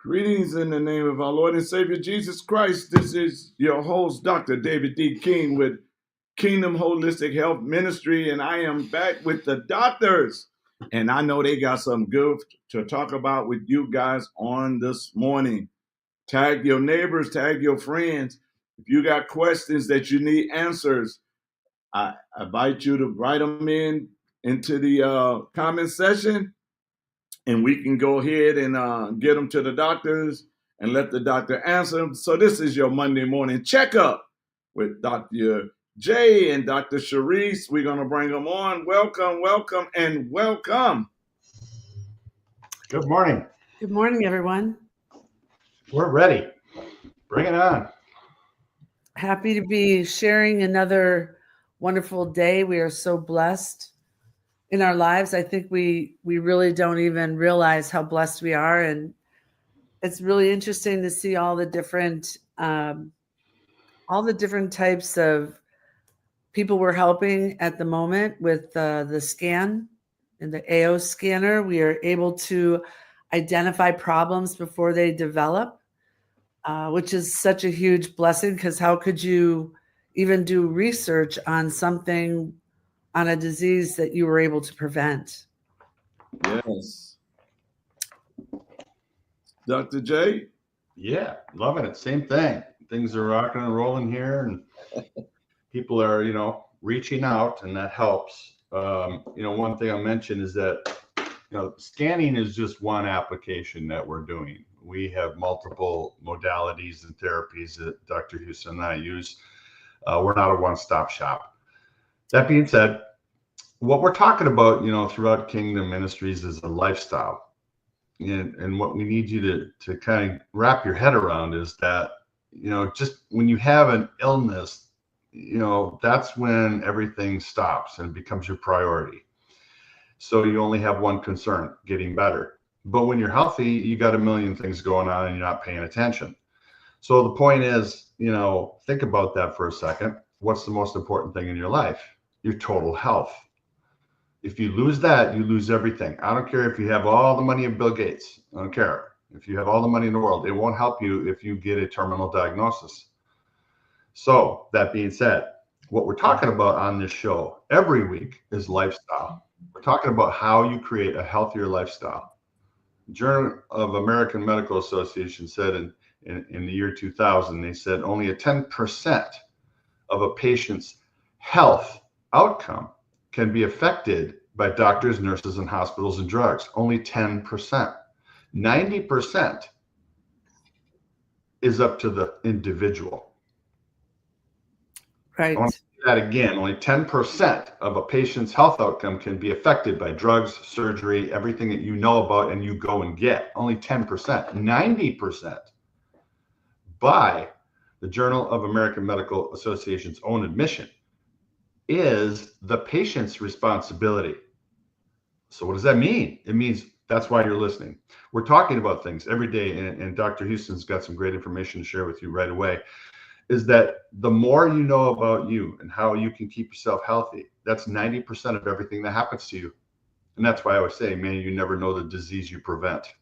Greetings in the name of our Lord and Savior Jesus Christ. This is your host, Dr. David D. King with Kingdom Holistic Health Ministry, and I am back with the doctors. And I know they got some good to talk about with you guys on this morning. Tag your neighbors, tag your friends. If you got questions that you need answers, I invite you to write them into the comment section, and we can go ahead and get them to the doctors and let the doctor answer them. So this is your Monday morning checkup with Dr. J and Dr. CHARISSE. We're going to bring them on. Welcome, welcome, and welcome. Good morning. Good morning, everyone. We're ready. Bring it on. Happy to be sharing another wonderful day. We are so blessed in our lives. I think we really don't even realize how blessed we are. And it's really interesting to see all the different types of people we're helping at the moment with the scan and the AO scanner. We are able to identify problems before they develop, which is such a huge blessing, because how could you even do research on something, on a disease that you were able to prevent? Yes. Dr. J? Yeah, loving it. Same thing. Things are rocking and rolling here, and people are, reaching out, and that helps. One thing I mentioned is that, scanning is just one application that we're doing. We have multiple modalities and therapies that Dr. Houston and I use. We're not a one-stop shop. That being said, what we're talking about, throughout Kingdom Ministries is a lifestyle. And what we need you to kind of wrap your head around is that, just when you have an illness, that's when everything stops and becomes your priority. So you only have one concern, getting better. But when you're healthy, you got a million things going on and you're not paying attention. So the point is, think about that for a second. What's the most important thing in your life? Your total health. If you lose that, you lose everything. I don't care if you have all the money of Bill Gates. I don't care. If you have all the money in the world, it won't help you if you get a terminal diagnosis. So that being said, what we're talking about on this show every week is lifestyle. We're talking about how you create a healthier lifestyle. Journal of American Medical Association said in the year 2000, they said only a 10% of a patient's health outcome can be affected by doctors, nurses, and hospitals and drugs. Only 10%. 90% is up to the individual. Right. I want to say that again. Only 10% of a patient's health outcome can be affected by drugs, surgery, everything that you know about and you go and get. Only 10%. 90% by the Journal of American Medical Association's own admission is the patient's responsibility. So what does that mean? It means that's why you're listening. We're talking about things every day, and Dr. Houston's got some great information to share with you right away, is that the more you know about you and how you can keep yourself healthy, that's 90% of everything that happens to you. And that's why I always say, man, you never know the disease you prevent.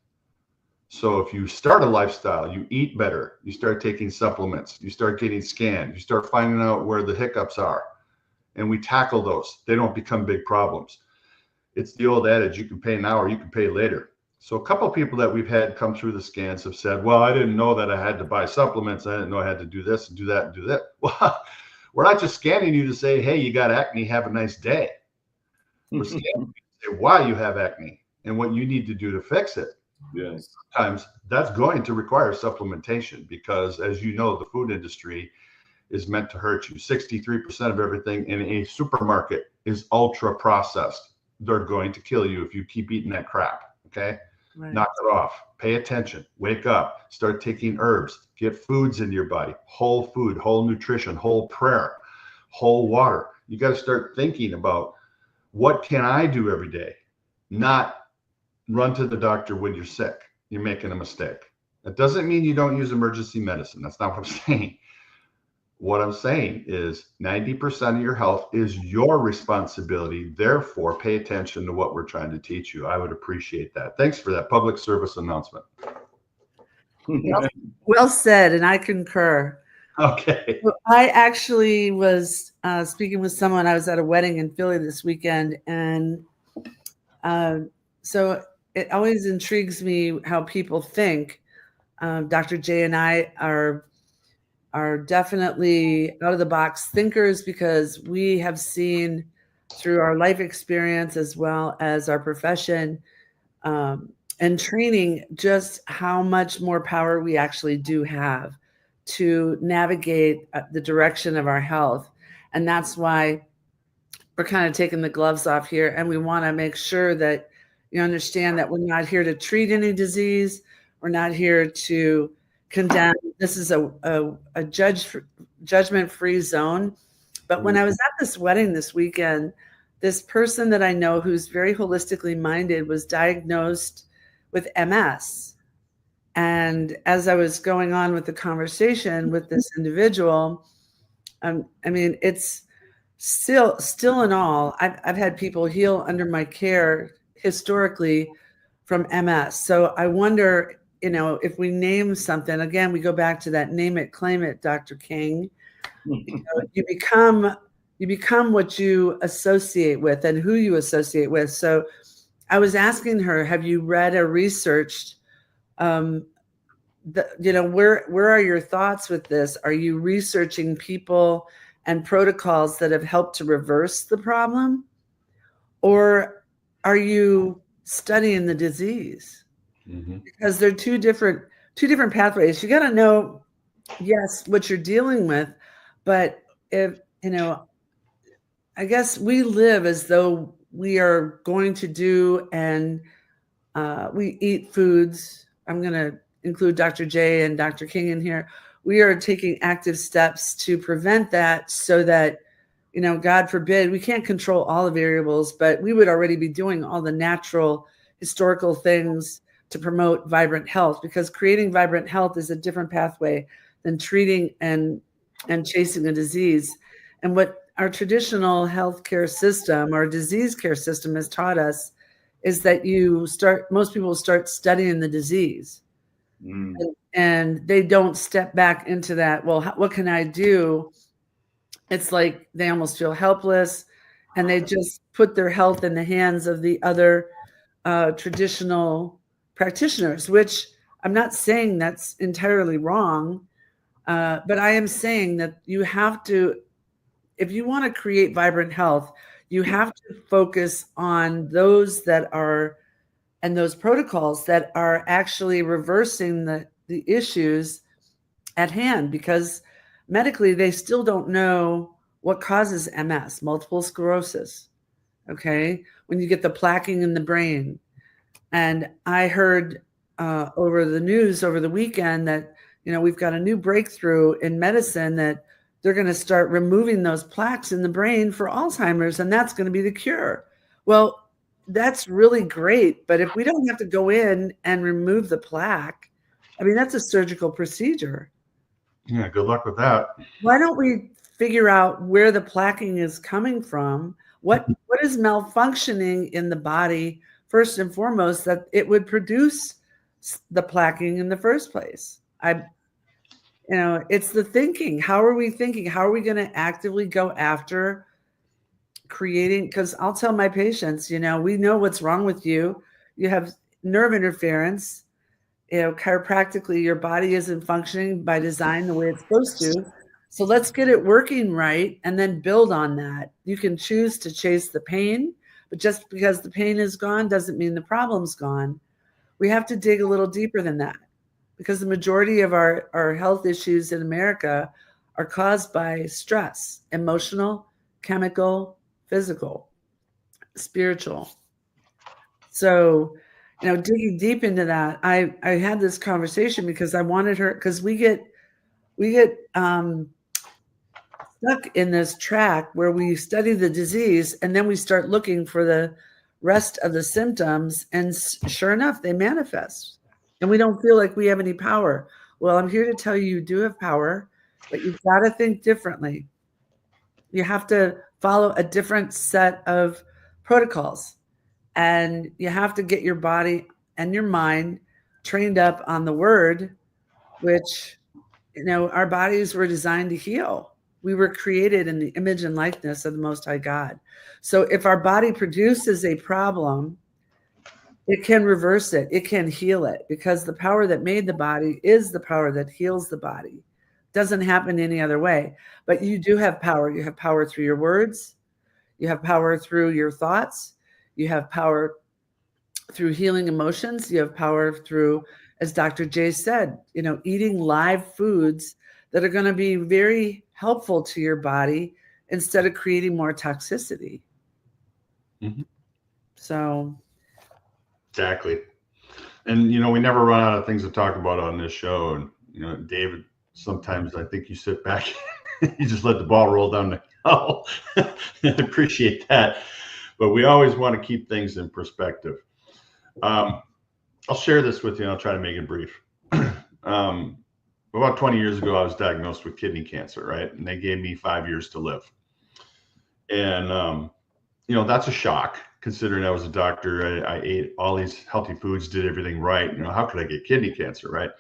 So if you start a lifestyle, you eat better, you start taking supplements, you start getting scanned, you start finding out where the hiccups are, and we tackle those, they don't become big problems. It's the old adage, you can pay now or you can pay later. So a couple of people that we've had come through the scans have said, well, I didn't know that I had to buy supplements. I didn't know I had to do this and do that and do that. Well, we're not just scanning you to say, hey, you got acne, have a nice day. We're scanning you to say why you have acne and what you need to do to fix it. Yes. Sometimes that's going to require supplementation because, as you know, the food industry is meant to hurt you. 63% of everything in a supermarket is ultra processed. They're going to kill you if you keep eating that crap. Okay. Right. Knock it off. Pay attention. Wake up. Start taking herbs. Get foods into your body. Whole food, whole nutrition, whole prayer, whole water. You got to start thinking about what can I do every day? Not run to the doctor when you're sick. You're making a mistake. That doesn't mean you don't use emergency medicine. That's not what I'm saying. What I'm saying is 90% of your health is your responsibility. Therefore, pay attention to what we're trying to teach you. I would appreciate that. Thanks for that public service announcement. Well said, and I concur. Okay. Well, I actually was speaking with someone. I was at a wedding in Philly this weekend, and so it always intrigues me how people think. Dr. J and I are definitely out of the box thinkers because we have seen through our life experience as well as our profession and training just how much more power we actually do have to navigate the direction of our health. And that's why we're kind of taking the gloves off here, and we want to make sure that you understand that we're not here to treat any disease. We're not here to condemn. This is a judgment-free zone. But when I was at this wedding this weekend, this person that I know who's very holistically minded was diagnosed with MS. And as I was going on with the conversation with this individual, I mean, it's still in all, I've had people heal under my care historically from MS. So I wonder, if we name something, again, we go back to that name it, claim it, Dr. King. You become what you associate with and who you associate with. So I was asking her, have you read or researched, where are your thoughts with this? Are you researching people and protocols that have helped to reverse the problem? Or are you studying the disease? Mm-hmm. Because they're two different pathways. You got to know, yes, what you're dealing with, but if, I guess we live as though we are going to do, and we eat foods. I'm going to include Dr. J and Dr. King in here. We are taking active steps to prevent that so that, God forbid, we can't control all the variables, but we would already be doing all the natural historical things to promote vibrant health, because creating vibrant health is a different pathway than treating and chasing a disease. And what our traditional healthcare system, our disease care system, has taught us is that most people start studying the disease. And they don't step back into that. Well, what can I do? It's like they almost feel helpless, and they just put their health in the hands of the other traditional practitioners, which I'm not saying that's entirely wrong. But I am saying that you have to, if you want to create vibrant health, you have to focus on those that are, and those protocols that are actually reversing the issues at hand, because medically they still don't know what causes MS, multiple sclerosis. Okay. When you get the plaquing in the brain. And I heard over the news over the weekend that, we've got a new breakthrough in medicine that they're going to start removing those plaques in the brain for Alzheimer's, and that's going to be the cure. Well, that's really great. But if we don't have to go in and remove the plaque, I mean, that's a surgical procedure. Yeah, good luck with that. Why don't we figure out where the plaquing is coming from? What is malfunctioning in the body, first and foremost, that it would produce the plaquing in the first place? It's the thinking. How are we thinking? How are we going to actively go after creating? Because I'll tell my patients, we know what's wrong with you. You have nerve interference. Chiropractically, your body isn't functioning by design the way it's supposed to. So let's get it working right and then build on that. You can choose to chase the pain, but just because the pain is gone doesn't mean the problem's gone. We have to dig a little deeper than that, because the majority of our health issues in America are caused by stress, emotional, chemical, physical, spiritual. So, digging deep into that, I had this conversation because I wanted her, because we get stuck in this track where we study the disease and then we start looking for the rest of the symptoms, and sure enough, they manifest, and we don't feel like we have any power. Well, I'm here to tell you, you do have power, but you've got to think differently. You have to follow a different set of protocols. And you have to get your body and your mind trained up on the word which, our bodies were designed to heal. We were created in the image and likeness of the Most High God. So if our body produces a problem, it can reverse it. It can heal it, because the power that made the body is the power that heals the body. It doesn't happen any other way. But you do have power. You have power through your words. You have power through your thoughts. You have power through healing emotions. You have power through, as Dr. J said, eating live foods that are going to be very helpful to your body instead of creating more toxicity. Mhm. So. Exactly. And, we never run out of things to talk about on this show. And, David, sometimes I think you sit back, you just let the ball roll down the hill. I appreciate that. But we always want to keep things in perspective. I'll share this with you, and I'll try to make it brief. About 20 years ago, I was diagnosed with kidney cancer, right? And they gave me 5 years to live. And, that's a shock, considering I was a doctor. I ate all these healthy foods, did everything right. How could I get kidney cancer, right?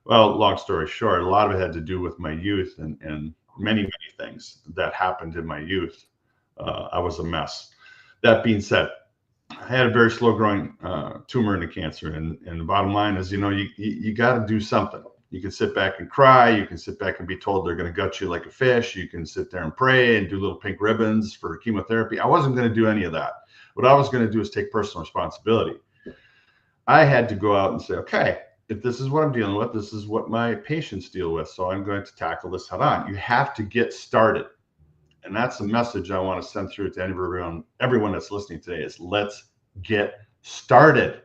Well, long story short, a lot of it had to do with my youth and many, many things that happened in my youth. I was a mess. That being said, I had a very slow growing tumor in the cancer. And the bottom line is, you got to do something. You can sit back and cry. You can sit back and be told they're going to gut you like a fish. You can sit there and pray and do little pink ribbons for chemotherapy. I wasn't going to do any of that. What I was going to do is take personal responsibility. I had to go out and say, okay, if this is what I'm dealing with, this is what my patients deal with. So I'm going to tackle this head on. You have to get started. And that's the message I want to send through to everyone that's listening today is let's get started.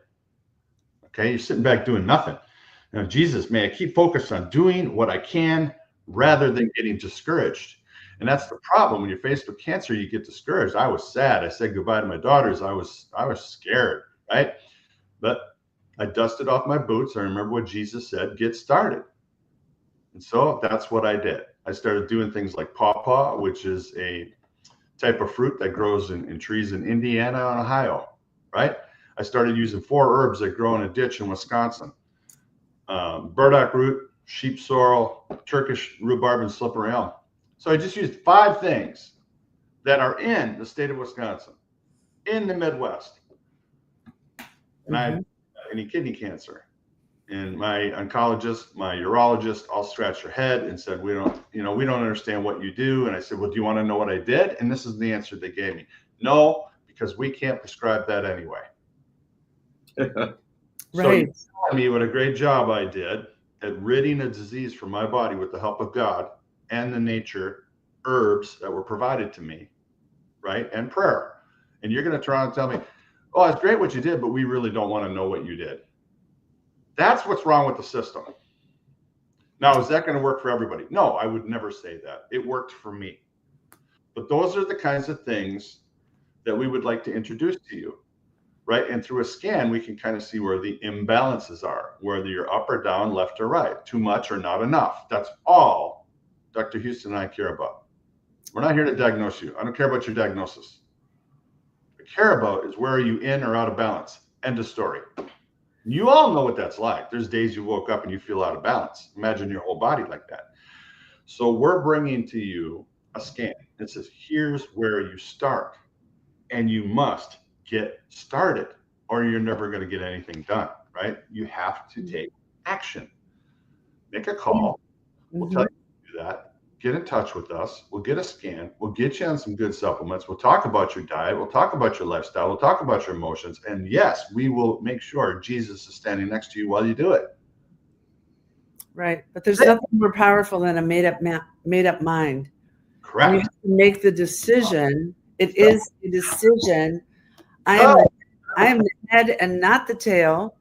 Okay. You're sitting back doing nothing. Jesus, may I keep focused on doing what I can rather than getting discouraged. And that's the problem. When you're faced with cancer, you get discouraged. I was sad. I said goodbye to my daughters. I was scared, right? But I dusted off my boots. I remember what Jesus said, get started. And so that's what I did. I started doing things like pawpaw, which is a type of fruit that grows in trees in Indiana and Ohio, right? I started using 4 herbs that grow in a ditch in Wisconsin. Burdock root, sheep sorrel, Turkish rhubarb, and slippery elm. So I just used 5 things that are in the state of Wisconsin, in the Midwest. And I had any kidney cancer. And my oncologist, my urologist all scratched their head and said, we don't understand what you do. And I said, well, do you want to know what I did? And this is the answer they gave me. No, because we can't prescribe that anyway. Right. So you me what a great job I did at ridding a disease from my body with the help of God and the nature herbs that were provided to me, right? And prayer. And you're going to try and tell me, oh, it's great what you did, but we really don't want to know what you did. That's what's wrong with the system. Now, is that going to work for everybody? No, I would never say that. It worked for me. But those are the kinds of things that we would like to introduce to you, right? And through a scan, we can kind of see where the imbalances are, whether you're up or down, left or right, too much or not enough. That's all Dr. Houston and I care about. We're not here to diagnose you. I don't care about your diagnosis. What I care about is where are you in or out of balance? End of story. You all know what that's like. There's days you woke up and you feel out of balance. Imagine your whole body like that. So we're bringing to you a scan that says, here's where you start. And you must get started or you're never going to get anything done, right? You have to take action. Make a call. We'll tell you to do that. Get in touch with us. We'll get a scan. We'll get you on some good supplements. We'll talk about your diet. We'll talk about your lifestyle. We'll talk about your emotions. And yes, we will make sure Jesus is standing next to you while you do it. Right. But there's nothing more powerful than a made up mind. Correct. And you have to make the decision. It is a decision. I am the head and not the tail.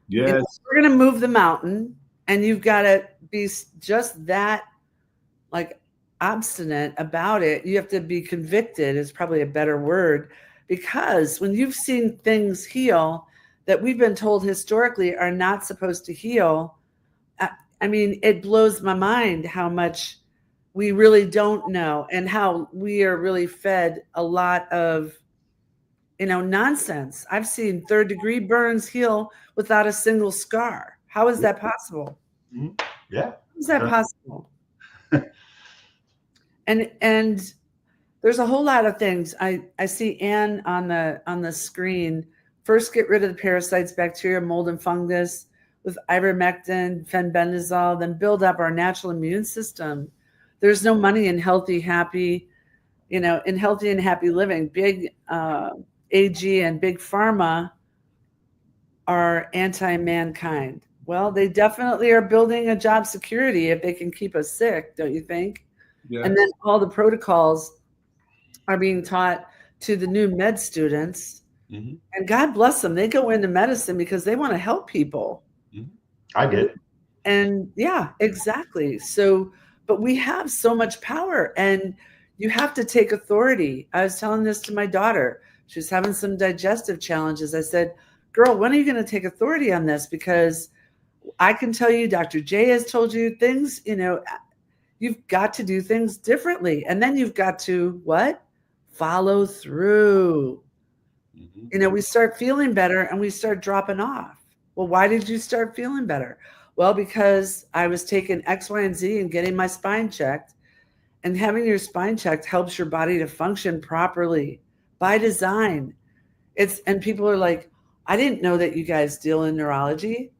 Yes. We're going to move the mountain, and you've got to be just that like obstinate about it. You have to be convicted is probably a better word, because when you've seen things heal that we've been told historically are not supposed to heal, I mean, it blows my mind how much we really don't know and how we are really fed a lot of, nonsense. I've seen 3rd-degree burns heal without a single scar. How is that possible? Yeah. How is that Sure. possible? And there's a whole lot of things. I see Anne on the screen. First, get rid of the parasites, bacteria, mold, and fungus with ivermectin, fenbendazole, then build up our natural immune system. There's no money in healthy, happy, in healthy and happy living. Big AG and big pharma are anti-mankind. Well, they definitely are building a job security if they can keep us sick, don't you think? Yes. And then all the protocols are being taught to the new med students. Mm-hmm. And God bless them. They go into medicine because they want to help people. Mm-hmm. I did. And yeah, exactly. So, but we have so much power and you have to take authority. I was telling this to my daughter. She was having some digestive challenges. I said, girl, when are you going to take authority on this? Because I can tell you, Dr. J has told you things, you've got to do things differently. And then you've got to what? Follow through. Mm-hmm. We start feeling better and we start dropping off. Well, why did you start feeling better? Well, because I was taking X, Y, and Z and getting my spine checked. And having your spine checked helps your body to function properly by design. And people are like, I didn't know that you guys deal in neurology.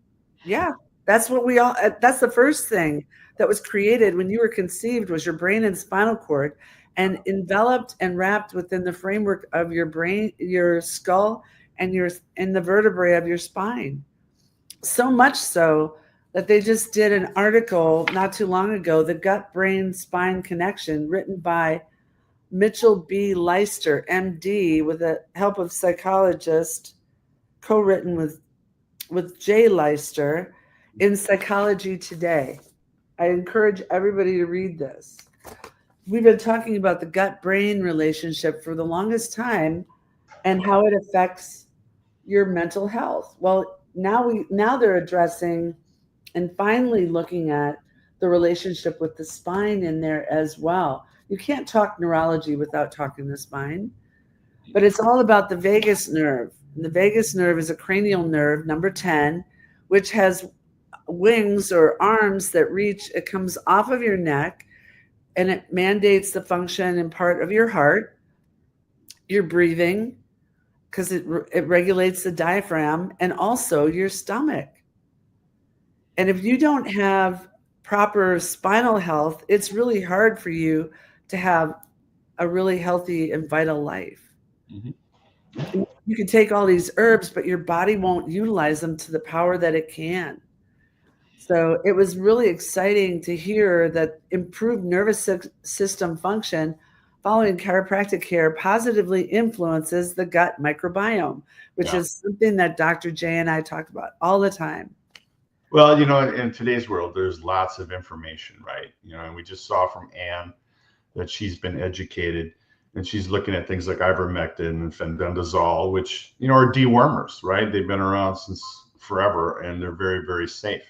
Yeah, that's the first thing that was created when you were conceived was your brain and spinal cord, and enveloped and wrapped within the framework of your brain, your skull, and the vertebrae of your spine. So much so that they just did an article not too long ago, The Gut-Brain-Spine Connection, written by Mitchell B. Leister, MD, with the help of psychologist, co-written with Jay Leister in Psychology Today. I encourage everybody to read this. We've been talking about the gut-brain relationship for the longest time and how it affects your mental health. Well, now they're addressing and finally looking at the relationship with the spine in there as well. You can't talk neurology without talking the spine, but it's all about the vagus nerve. And the vagus nerve is a cranial nerve, number 10, which has wings or arms that reach, it comes off of your neck, and it mandates the function and part of your heart, your breathing, because it regulates the diaphragm, and also your stomach. And if you don't have proper spinal health, it's really hard for you to have a really healthy and vital life. Mm-hmm. You can take all these herbs, but your body won't utilize them to the power that it can. So it was really exciting to hear that improved nervous system function following chiropractic care positively influences the gut microbiome, which is something that Dr. J and I talk about all the time. Well, in today's world, there's lots of information, right? And we just saw from Anne that she's been educated and she's looking at things like ivermectin and fenbendazole, which, are dewormers, right? They've been around since forever and they're very, very safe.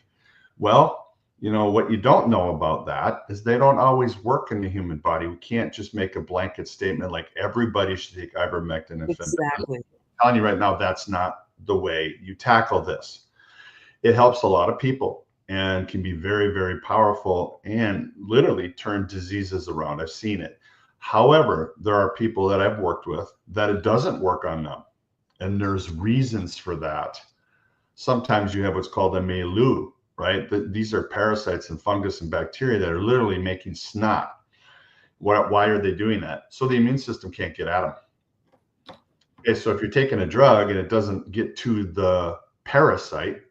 Well, what you don't know about that is they don't always work in the human body. We can't just make a blanket statement like everybody should take ivermectin and Exactly. fenbendazole. I'm telling you right now, that's not the way you tackle this. It helps a lot of people and can be very, very powerful and literally turn diseases around. I've seen it. However, there are people that I've worked with that it doesn't work on them. And there's reasons for that. Sometimes you have what's called a milieu, right? These are parasites and fungus and bacteria that are literally making snot. Why are they doing that? So the immune system can't get at them. Okay, so if you're taking a drug and it doesn't get to the parasite,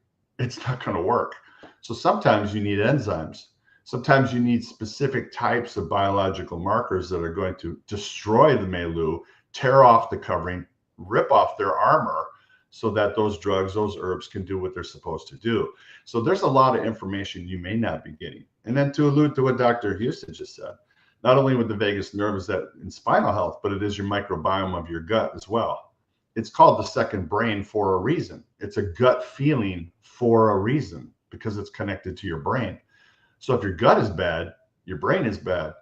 it's not going to work. So sometimes you need enzymes. Sometimes you need specific types of biological markers that are going to destroy the milieu, tear off the covering, rip off their armor, so that those drugs, those herbs can do what they're supposed to do. So there's a lot of information you may not be getting. And then to allude to what Dr. Houston just said, not only with the vagus nerve is that in spinal health, but it is your microbiome of your gut as well. It's called the second brain for a reason. It's a gut feeling for a reason because it's connected to your brain. So if your gut is bad, your brain is bad.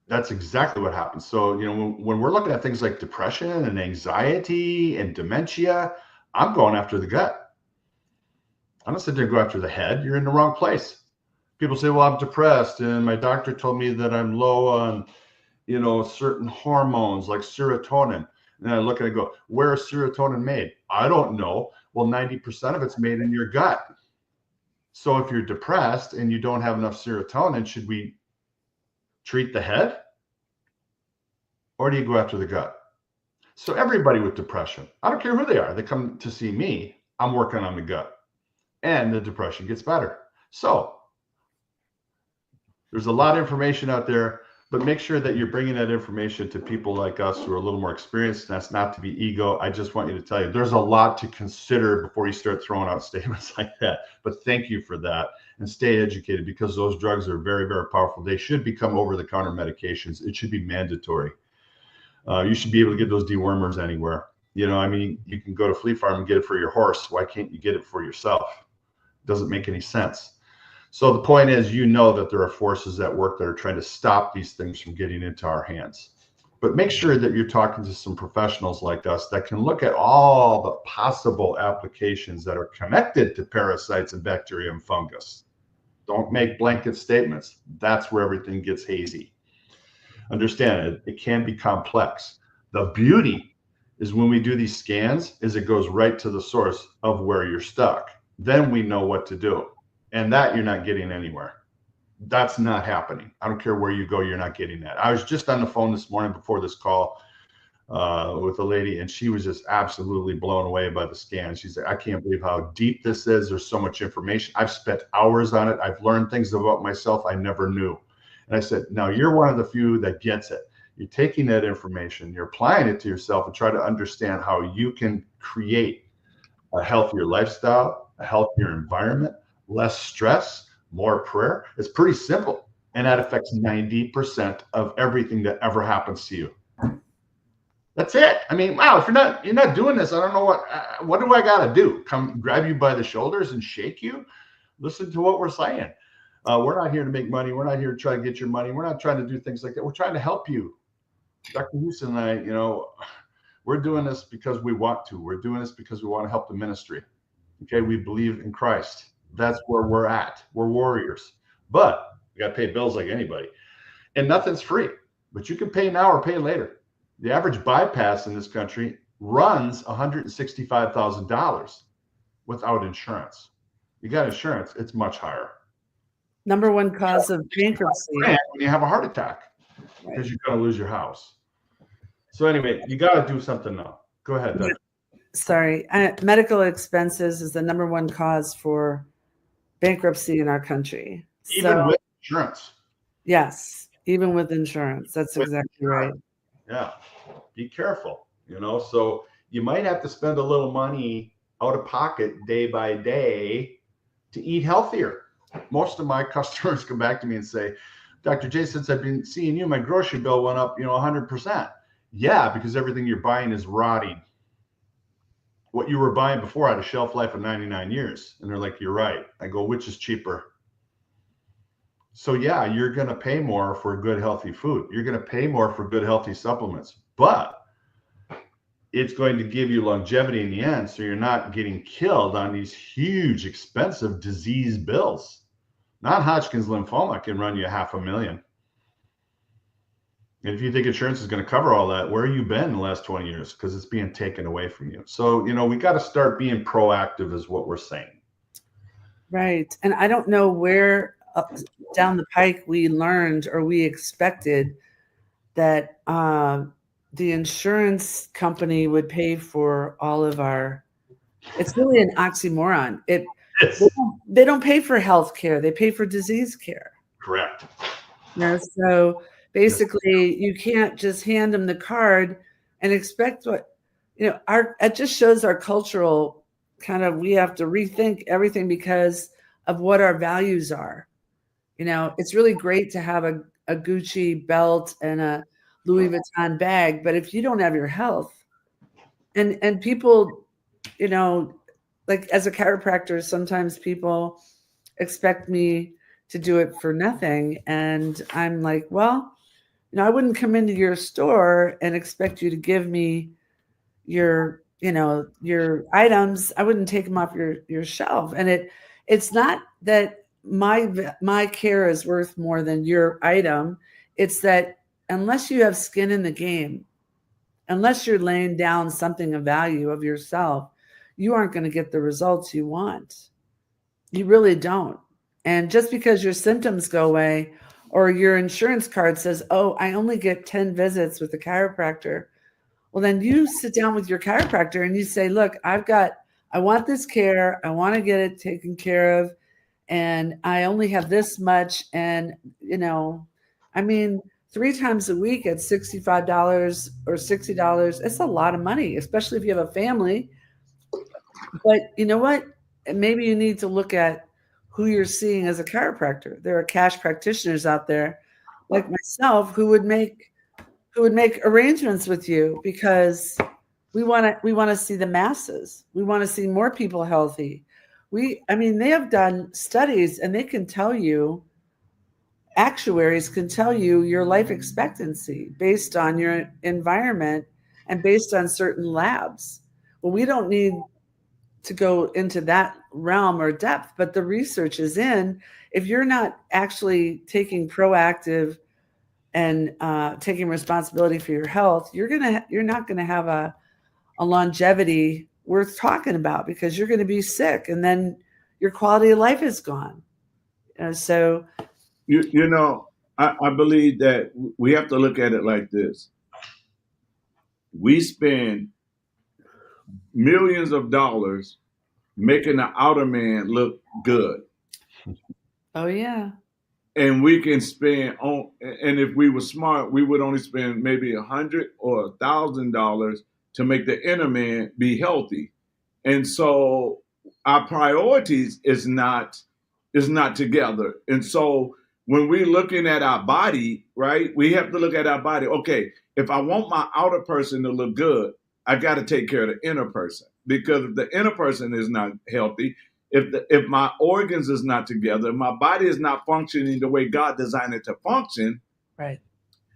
That's exactly what happens. So, when we're looking at things like depression and anxiety and dementia, I'm going after the gut. I'm not sitting there and go after the head. You're in the wrong place. People say, well, I'm depressed and my doctor told me that I'm low on, certain hormones like serotonin. And I look and I go, where is serotonin made? I don't know. Well, 90% of it's made in your gut. So if you're depressed and you don't have enough serotonin, should we treat the head? Or do you go after the gut? So everybody with depression, I don't care who they are, they come to see me, I'm working on the gut and the depression gets better. So there's a lot of information out there, but make sure that you're bringing that information to people like us who are a little more experienced. That's not to be ego. I just want you to tell you, there's a lot to consider before you start throwing out statements like that. But thank you for that, and stay educated, because those drugs are very, very powerful. They should become over-the-counter medications. It should be mandatory. You should be able to get those dewormers anywhere. You can go to Fleet Farm and get it for your horse. Why can't you get it for yourself? Doesn't make any sense. So the point is, that there are forces at work that are trying to stop these things from getting into our hands. But make sure that you're talking to some professionals like us that can look at all the possible applications that are connected to parasites and bacteria and fungus. Don't make blanket statements. That's where everything gets hazy. Understand it can be complex. The beauty is when we do these scans is it goes right to the source of where you're stuck. Then we know what to do. And that you're not getting anywhere. That's not happening. I don't care where you go, you're not getting that. I was just on the phone this morning before this call with a lady, and she was just absolutely blown away by the scan. She said, I can't believe how deep this is. There's so much information. I've spent hours on it. I've learned things about myself I never knew. And I said, now you're one of the few that gets it. You're taking that information, you're applying it to yourself, and try to understand how you can create a healthier lifestyle, a healthier environment, less stress, more prayer. It's pretty simple. And that affects 90% of everything that ever happens to you. That's it. I mean, wow, if you're not doing this, I don't know what do I got to do? Come grab you by the shoulders and shake you? Listen to what we're saying. We're not here to make money. We're not here to try to get your money. We're not trying to do things like that. We're trying to help you. Dr. Houston and I, we're doing this because we want to. We're doing this because we want to help the ministry. Okay, we believe in Christ. That's where we're at. We're warriors. But we got to pay bills like anybody. And nothing's free. But you can pay now or pay later. The average bypass in this country runs $165,000 without insurance. You got insurance, it's much higher. Number one cause of bankruptcy. When you have a heart attack, because you're going to lose your house. So anyway, you got to do something now. Go ahead, Doug. Sorry. Medical expenses is the number one cause for bankruptcy in our country. Even with insurance. Yes, even with insurance. That's exactly right. Yeah. Be careful, so you might have to spend a little money out of pocket day by day to eat healthier. Most of my customers come back to me and say, Dr. J, since I've been seeing you, my grocery bill went up, 100%. Yeah, because everything you're buying is rotting. What you were buying before had a shelf life of 99 years. And they're like, you're right. I go, which is cheaper? So yeah, you're going to pay more for good, healthy food. You're going to pay more for good, healthy supplements, but it's going to give you longevity in the end. So you're not getting killed on these huge, expensive disease bills. Non-Hodgkin's lymphoma can run you $500,000. And if you think insurance is going to cover all that, where have you been in the last 20 years? Because it's being taken away from you. So, we got to start being proactive is what we're saying. Right. And I don't know where down the pike we learned or we expected that the insurance company would pay for all of our, it's really an oxymoron. They don't pay for health care. They pay for disease care. Correct. So basically you can't just hand them the card and expect it just shows our cultural we have to rethink everything because of what our values are. It's really great to have a Gucci belt and a Louis Vuitton bag, but if you don't have your health and people, like as a chiropractor, sometimes people expect me to do it for nothing. And I'm like, well, I wouldn't come into your store and expect you to give me your items. I wouldn't take them off your shelf. And it's not that my care is worth more than your item. It's that unless you have skin in the game, unless you're laying down something of value of yourself, you aren't going to get the results you want. You really don't. And just because your symptoms go away or your insurance card says, oh, I only get 10 visits with a chiropractor. Well, then you sit down with your chiropractor and you say, look, I want this care. I want to get it taken care of. And I only have this much. And, I mean, 3 times a week at $65 or $60, it's a lot of money, especially if you have a family. But you know what? Maybe you need to look at who you're seeing as a chiropractor. There are cash practitioners out there like myself who would make arrangements with you because we want to see the masses. We want to see more people healthy. They have done studies and they can tell you, actuaries can tell you your life expectancy based on your environment and based on certain labs. Well, we don't need to go into that realm or depth, but the research is in. If you're not actually taking proactive and taking responsibility for your health, you're not gonna have a longevity worth talking about because you're going to be sick and then your quality of life is gone. So, I believe that we have to look at it like this. We spend millions of dollars making the outer man look good. Oh yeah. And we can spend on, and if we were smart, we would only spend maybe $100 or $1,000 to make the inner man be healthy. And so our priorities is not together. And so when we're looking at our body, right, we have to look at our body. Okay, if I want my outer person to look good, I got to take care of the inner person, because if the inner person is not healthy, if my organs is not together, if my body is not functioning the way God designed it to function, right,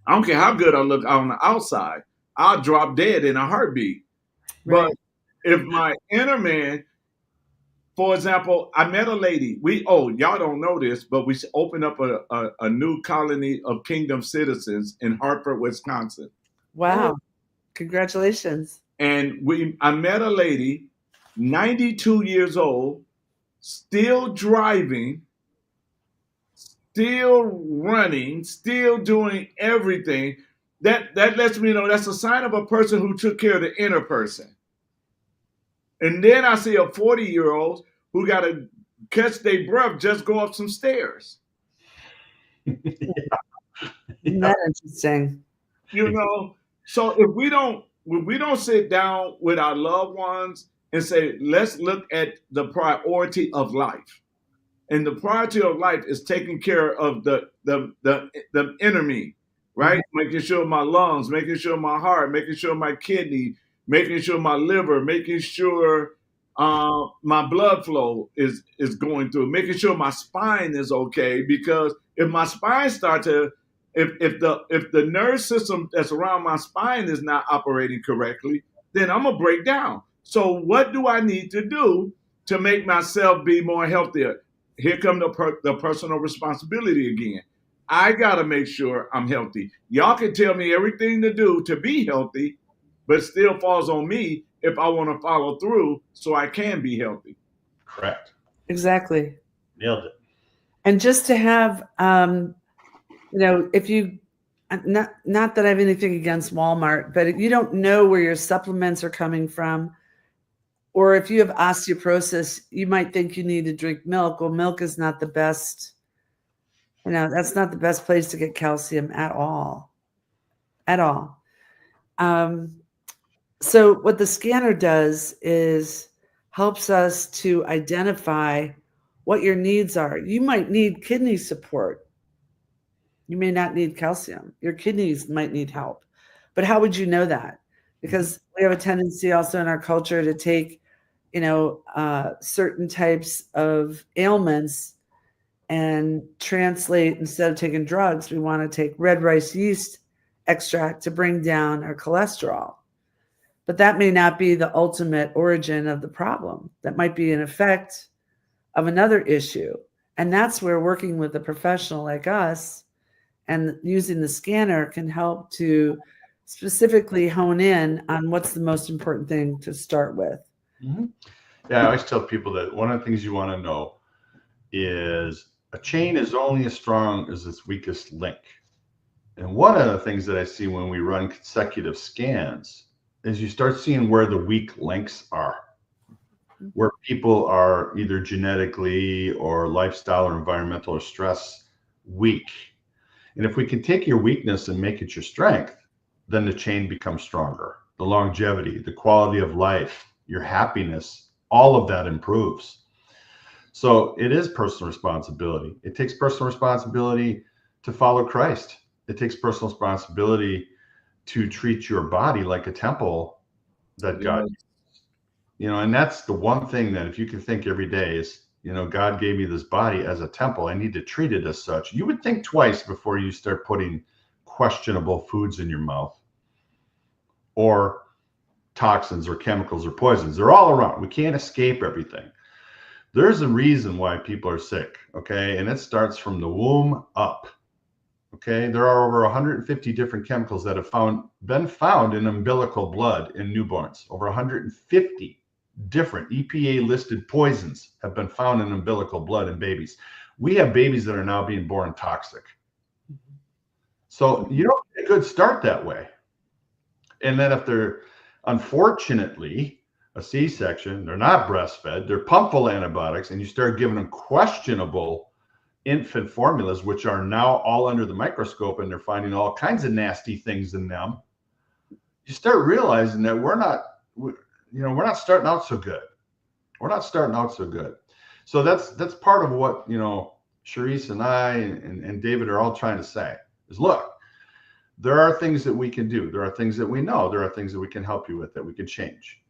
I don't care how good I look on the outside, I'll drop dead in a heartbeat. right. But if my inner man, for example, I met a lady. Y'all don't know this, but we opened up a new colony of Kingdom citizens in Hartford, Wisconsin. Wow. Congratulations. And I met a lady, 92 years old, still driving, still running, still doing everything. That lets me know that's a sign of a person who took care of the inner person. And then I see a 40-year-old who got to catch their breath, just go up some stairs. Isn't that interesting? So if we don't sit down with our loved ones and say, let's look at the priority of life. And the priority of life is taking care of the inner me, right? Mm-hmm. Making sure my lungs, making sure my heart, making sure my kidney, making sure my liver, making sure my blood flow is going through, making sure my spine is okay. Because if my spine starts to, if the nerve system that's around my spine is not operating correctly, then I'm gonna break down. So what do I need to do to make myself be more healthier? Here come the personal responsibility again. I gotta make sure I'm healthy. Y'all can tell me everything to do to be healthy, but it still falls on me if I want to follow through so I can be healthy. Correct. Exactly. Nailed it. And just to have, if you, not that I have anything against Walmart, but if you don't know where your supplements are coming from, or if you have osteoporosis, you might think you need to drink milk. Well, milk is not the best, that's not the best place to get calcium at all. At all. So what the scanner does is helps us to identify what your needs are. You might need kidney support. You may not need calcium. Your kidneys might need help. But how would you know that? Because we have a tendency also in our culture to take, certain types of ailments and translate, instead of taking drugs, we want to take red rice yeast extract to bring down our cholesterol. But that may not be the ultimate origin of the problem. That might be an effect of another issue. And that's where working with a professional like us and using the scanner can help to specifically hone in on what's the most important thing to start with. Mm-hmm. Yeah, I always tell people that one of the things you want to know is a chain is only as strong as its weakest link. And one of the things that I see when we run consecutive scans is you start seeing where the weak links are, where people are either genetically or lifestyle or environmental or stress weak. And if we can take your weakness and make it your strength, then the chain becomes stronger. The longevity, the quality of life, your happiness, all of that improves. So it is personal responsibility. It takes personal responsibility to follow Christ. It takes personal responsibility to treat your body like a temple that God, and that's the one thing that if you can think every day is, God gave me this body as a temple. I need to treat it as such. You would think twice before you start putting questionable foods in your mouth or toxins or chemicals or poisons. They're all around. We can't escape everything. There's a reason why people are sick, okay? And it starts from the womb up, okay? There are over 150 different chemicals that have been found in umbilical blood in newborns. Over 150 different EPA-listed poisons have been found in umbilical blood in babies. We have babies that are now being born toxic. So you don't get a good start that way. And then if they're, unfortunately, a C-section, they're not breastfed, they're pumped full of antibiotics, and you start giving them questionable infant formulas, which are now all under the microscope, and they're finding all kinds of nasty things in them. You start realizing that we're not starting out so good. We're not starting out so good. So that's part of what, CHARISSE and I and David are all trying to say is, look, there are things that we can do. There are things that we know. There are things that we can help you with, that we can change.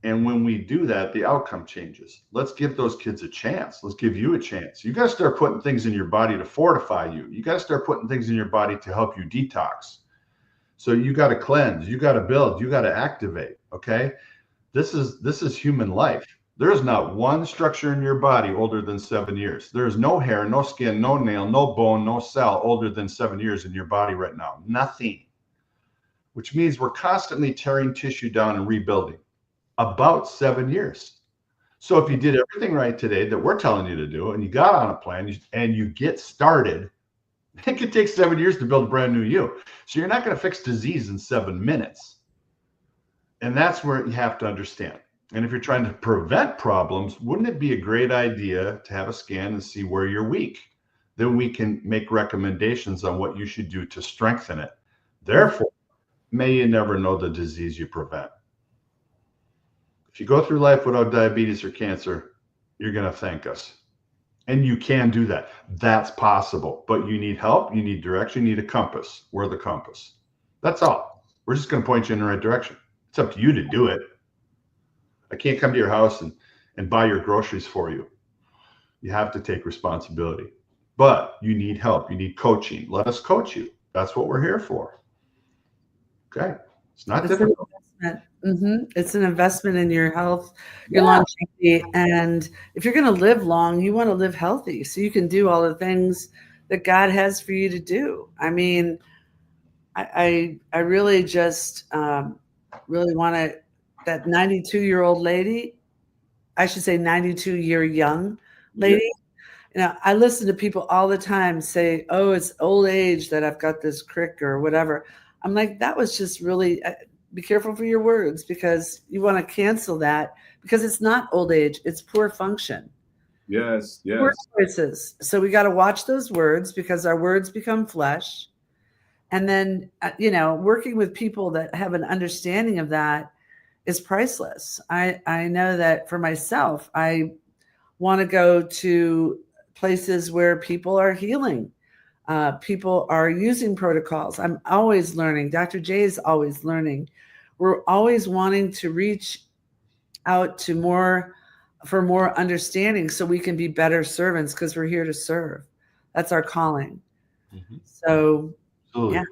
And when we do that, the outcome changes. Let's give those kids a chance. Let's give you a chance. You got to start putting things in your body to fortify you. You got to start putting things in your body to help you detox. So you got to cleanse, you got to build, you got to activate. Okay. This is human life. There is not one structure in your body older than 7 years. There is no hair, no skin, no nail, no bone, no cell older than 7 years in your body right now. Nothing. Which means we're constantly tearing tissue down and rebuilding. About 7 years. So if you did everything right today that we're telling you to do, and you got on a plan and you get started, it could take 7 years to build a brand new you. So you're not going to fix disease in 7 minutes. And that's where you have to understand. And if you're trying to prevent problems, wouldn't it be a great idea to have a scan and see where you're weak? Then we can make recommendations on what you should do to strengthen it. Therefore, may you never know the disease you prevent. If you go through life without diabetes or cancer, you're going to thank us. And you can do that. That's possible. But you need help. You need direction. You need a compass. We're the compass. That's all. We're just going to point you in the right direction. It's up to you to do it. I can't come to your house and buy your groceries for you. You have to take responsibility. But you need help. You need coaching. Let us coach you. That's what we're here for. Okay. It's not difficult. It's an investment in your health, your longevity. And if you're going to live long, you want to live healthy so you can do all the things that God has for you to do. I mean, I really just really want to, that 92-year-old lady, I should say 92-year young lady. I listen to people all the time say, oh, it's old age that I've got this crick or whatever. I'm like, that was just really, be careful for your words, because you want to cancel that, because it's not old age, it's poor function. Yes. Poor choices. So we got to watch those words, because our words become flesh. And then, working with people that have an understanding of that is priceless. I know that for myself, I want to go to places where people are healing. People are using protocols. I'm always learning. Dr. J is always learning. We're always wanting to reach out to for more understanding so we can be better servants, because we're here to serve. That's our calling. So, absolutely.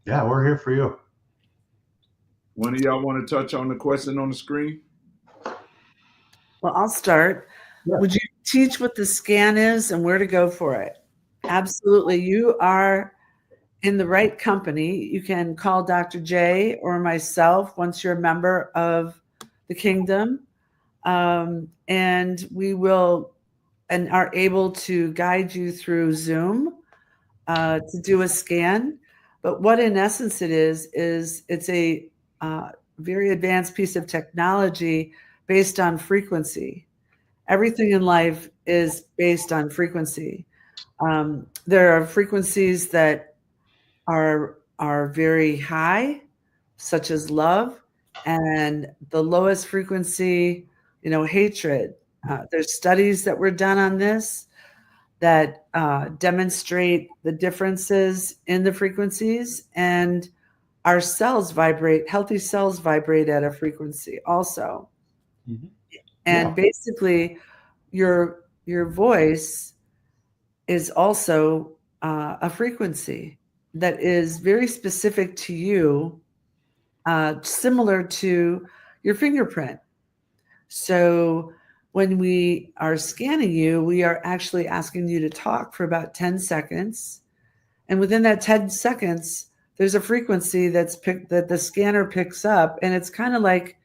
Yeah, we're here for you. One of y'all want to touch on the question on the screen? Well, I'll start. Yeah. teach what the scan is and where to go for it. Absolutely. You are in the right company. You can call Dr. J or myself once you're a member of the kingdom. And we will and are able to guide you through Zoom to do a scan. But what in essence it is it's a very advanced piece of technology based on frequency. Everything in life is based on frequency. There are frequencies that are very high, such as love, and the lowest frequency, hatred. There's studies that were done on this that demonstrate the differences in the frequencies, and our cells vibrate. Healthy cells vibrate at a frequency also. Mhm. And Yeah. basically, your voice is also a frequency that is very specific to you, similar to your fingerprint. So when we are scanning you, we are actually asking you to talk for about 10 seconds. And within that 10 seconds, there's a frequency that the scanner picks up. And it's kind of like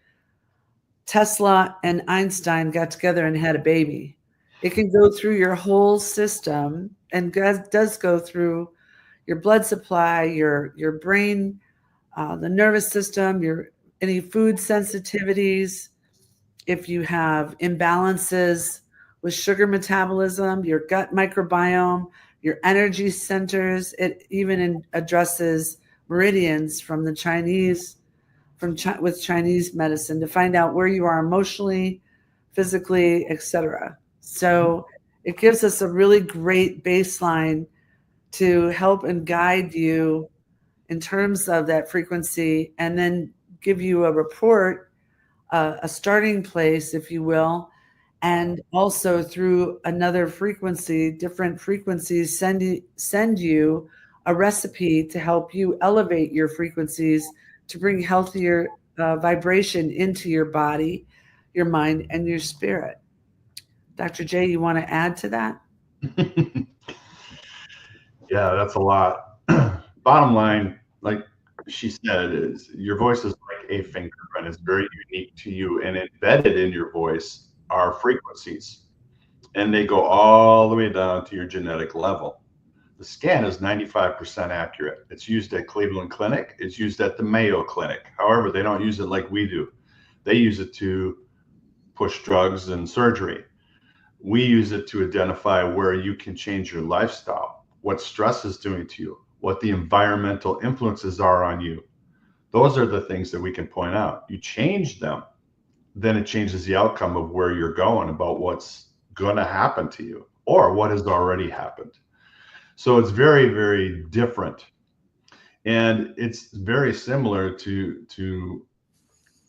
Tesla and Einstein got together and had a baby. It can go through your whole system and does go through your blood supply, your brain, the nervous system, any food sensitivities. If you have imbalances with sugar metabolism, your gut microbiome, your energy centers, it even addresses meridians from the Chinese, with Chinese medicine to find out where you are emotionally, physically, etc. So it gives us a really great baseline to help and guide you in terms of that frequency, and then give you a report, a starting place, if you will, and also through another frequency, different frequencies send you a recipe to help you elevate your frequencies to bring healthier vibration into your body, your mind, and your spirit. Dr. J, you want to add to that? Yeah, that's a lot. Bottom line, like she said, is your voice is like a fingerprint. It's very unique to you, and embedded in your voice are frequencies, and they go all the way down to your genetic level. The scan is 95% accurate. It's used at Cleveland Clinic. It's used at the Mayo Clinic. However, they don't use it like we do. They use it to push drugs and surgery. We use it to identify where you can change your lifestyle, what stress is doing to you, what the environmental influences are on you. Those are the things that we can point out. You change them, then it changes the outcome of where you're going, about what's going to happen to you or what has already happened. So it's very, very different. And it's very similar to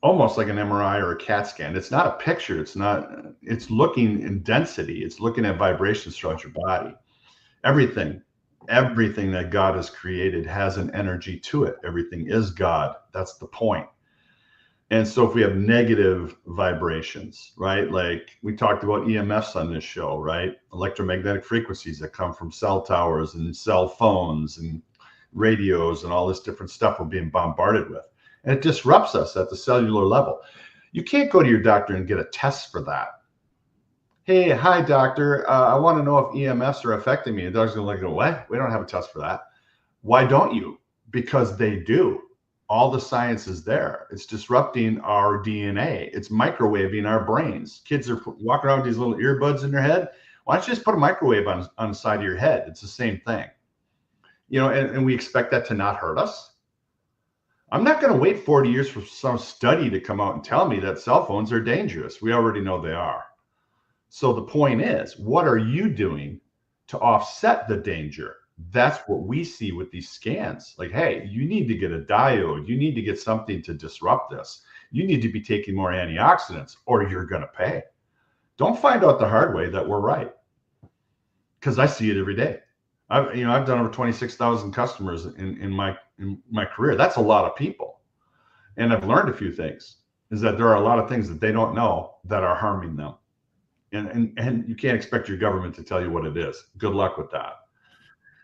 almost like an MRI or a CAT scan. It's not a picture. It's looking in density. It's looking at vibrations throughout your body. Everything that God has created has an energy to it. Everything is God. That's the point. And so if we have negative vibrations, right? Like we talked about EMFs on this show, right? Electromagnetic frequencies that come from cell towers and cell phones and radios and all this different stuff we're being bombarded with. And it disrupts us at the cellular level. You can't go to your doctor and get a test for that. Hey, hi, doctor. I want to know if EMFs are affecting me. The doctor's going to look at, what? We don't have a test for that. Why don't you? Because they do. All the science is there. It's disrupting our DNA. It's microwaving our brains. Kids are walking around with these little earbuds in their head. Why don't you just put a microwave on the side of your head? It's the same thing. And we expect that to not hurt us. I'm not going to wait 40 years for some study to come out and tell me that cell phones are dangerous. We already know they are. So the point is, what are you doing to offset the danger? That's what we see with these scans. Like, hey, you need to get a diode. You need to get something to disrupt this. You need to be taking more antioxidants or you're going to pay. Don't find out the hard way that we're right. Because I see it every day. I've done over 26,000 customers in my career. That's a lot of people. And I've learned a few things, is that there are a lot of things that they don't know that are harming them. And you can't expect your government to tell you what it is. Good luck with that.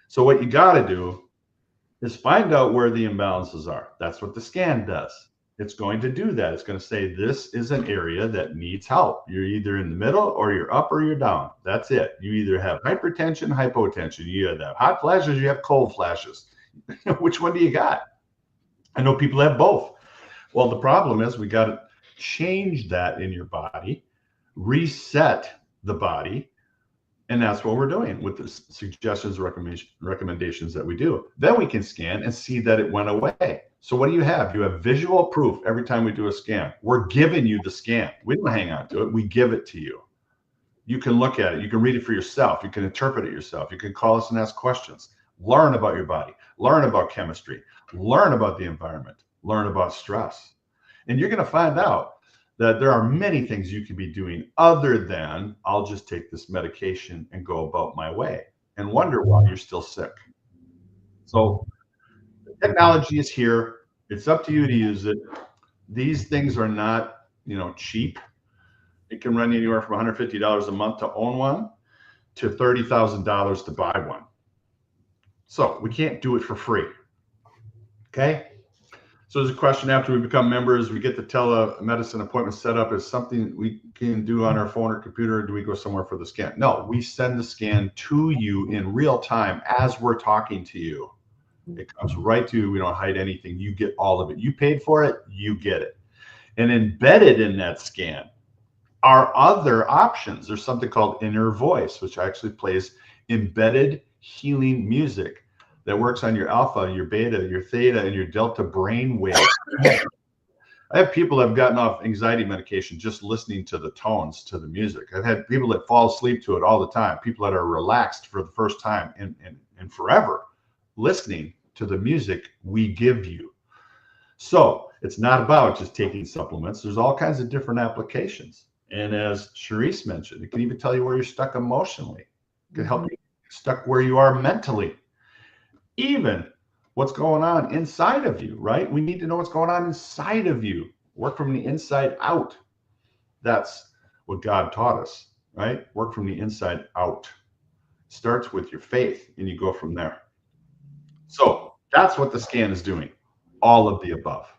So what you got to do is find out where the imbalances are. That's what the scan does. It's going to do that. It's going to say, this is an area that needs help. You're either in the middle, or you're up, or you're down. That's it. You either have hypertension, hypotension. You either have hot flashes, you have cold flashes. Which one do you got? I know people have both. Well, the problem is we got to change that in your body, reset the body. And that's what we're doing with the suggestions, recommendations that we do. Then we can scan and see that it went away. So what do you have? You have visual proof every time we do a scan. We're giving you the scan. We don't hang on to it. We give it to you. You can look at it. You can read it for yourself. You can interpret it yourself. You can call us and ask questions. Learn about your body. Learn about chemistry. Learn about the environment. Learn about stress. And you're going to find out that there are many things you could be doing other than, I'll just take this medication and go about my way, and wonder why you're still sick. So the technology is here. It's up to you to use it. These things are not, cheap. It can run you anywhere from $150 a month to own one to $30,000 to buy one. So we can't do it for free. Okay. So there's a question after we become members, we get the telemedicine appointment set up. Is something we can do on our phone or computer, or do we go somewhere for the scan? No, we send the scan to you in real time as we're talking to you. It comes right to you. We don't hide anything. You get all of it. You paid for it, you get it. And embedded in that scan are other options. There's something called Inner Voice, which actually plays embedded healing music that works on your alpha, your beta, your theta, and your delta brain waves. I have people that have gotten off anxiety medication just listening to the tones, to the music. I've had people that fall asleep to it all the time, people that are relaxed for the first time in forever, listening to the music we give you. So it's not about just taking supplements. There's all kinds of different applications. And as CHARISSE mentioned, it can even tell you where you're stuck emotionally. It can help you stuck where you are mentally. Even what's going on inside of you, right? We need to know what's going on inside of you. Work from the inside out. That's what God taught us, right? Work from the inside out. Starts with your faith, and you go from there. So that's what the scan is doing. All of the above.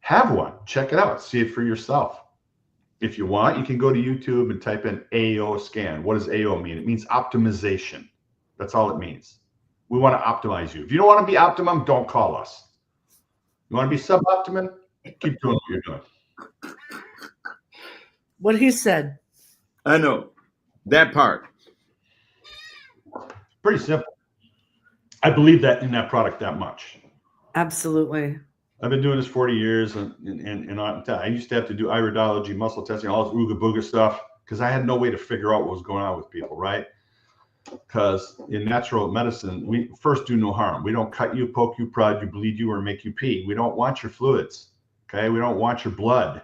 Have one. Check it out. See it for yourself. If you want, you can go to YouTube and type in AO scan. What does AO mean? It means optimization. That's all it means. We want to optimize you. If you don't want to be optimum, don't call us. You want to be suboptimum? Keep doing what you're doing. What he said. I know that part. Pretty simple. I believe that in that product that much. Absolutely. I've been doing this 40 years, and I used to have to do iridology, muscle testing, all this ooga booga stuff, because I had no way to figure out what was going on with people, right? Because in natural medicine, we first do no harm. We don't cut you, poke you, prod you, bleed you, or make you pee. We don't want your fluids. Okay. We don't want your blood.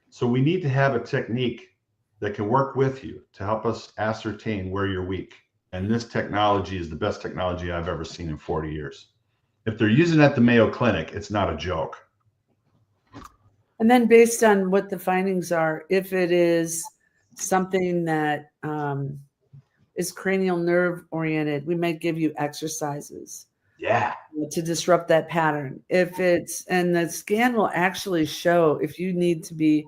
So we need to have a technique that can work with you to help us ascertain where you're weak. And this technology is the best technology I've ever seen in 40 years. If they're using it at the Mayo Clinic, it's not a joke. And then based on what the findings are, if it is something that is cranial nerve oriented, we might give you exercises. Yeah. To disrupt that pattern. And the scan will actually show if you need to be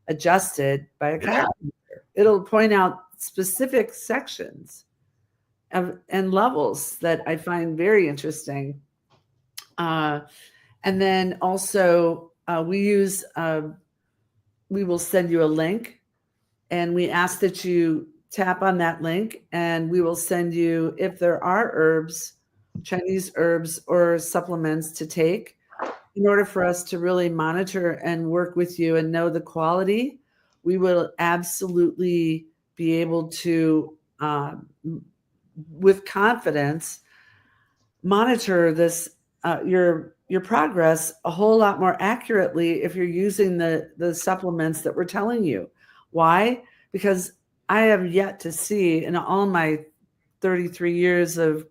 adjusted by a chiropractor. It'll point out specific sections and levels that I find very interesting. And then also we will send you a link, and we ask that you tap on that link, and we will send you, if there are herbs, Chinese herbs or supplements to take in order for us to really monitor and work with you and know the quality. We will absolutely be able to, with confidence, monitor this, your progress a whole lot more accurately if you're using the supplements that we're telling you. Why? Because I have yet to see in all my 33 years in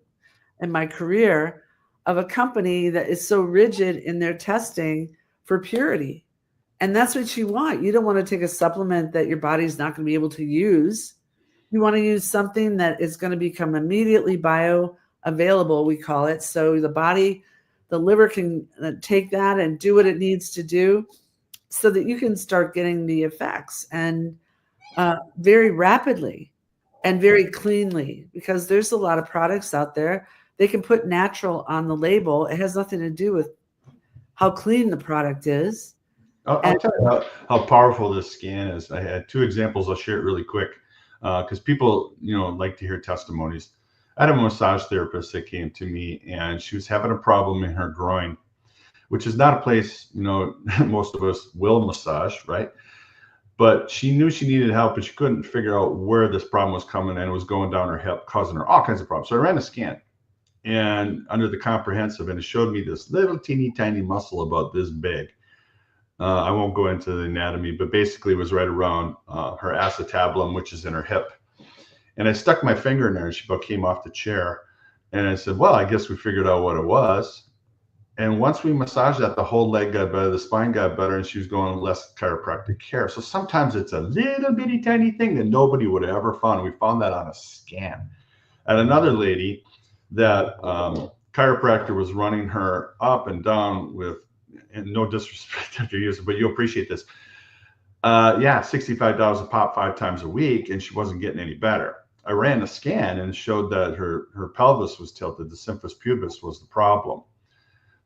my career of a company that is so rigid in their testing for purity And that's what you want. You don't want to take a supplement that your body's not going to be able to use. You want to use something that is going to become immediately bioavailable, we call it. So the body, the liver can take that and do what it needs to do so that you can start getting the effects, and very rapidly and very cleanly, because there's a lot of products out there. They can put natural on the label. It has nothing to do with how clean the product is. I'll tell you how powerful this scan is. I had 2 examples. I'll share it really quick because people, like to hear testimonies. I had a massage therapist that came to me, and she was having a problem in her groin, which is not a place, most of us will massage, right? But she knew she needed help, but she couldn't figure out where this problem was coming, and it was going down her hip, causing her all kinds of problems. So I ran a scan, and under the comprehensive, and it showed me this little teeny tiny muscle about this big. I won't go into the anatomy, but basically it was right around her acetabulum, which is in her hip. And I stuck my finger in there, and she about came off the chair. And I said, well, I guess we figured out what it was. And once we massaged that, the whole leg got better, the spine got better, and she was going less chiropractic care. So sometimes it's a little bitty tiny thing that nobody would have ever found. We found that on a scan. And another lady, that chiropractor was running her up and down with, and no disrespect to your user, but you'll appreciate this. $65 a pop 5 times a week, and she wasn't getting any better. I ran a scan and showed that her pelvis was tilted. The symphysis pubis was the problem.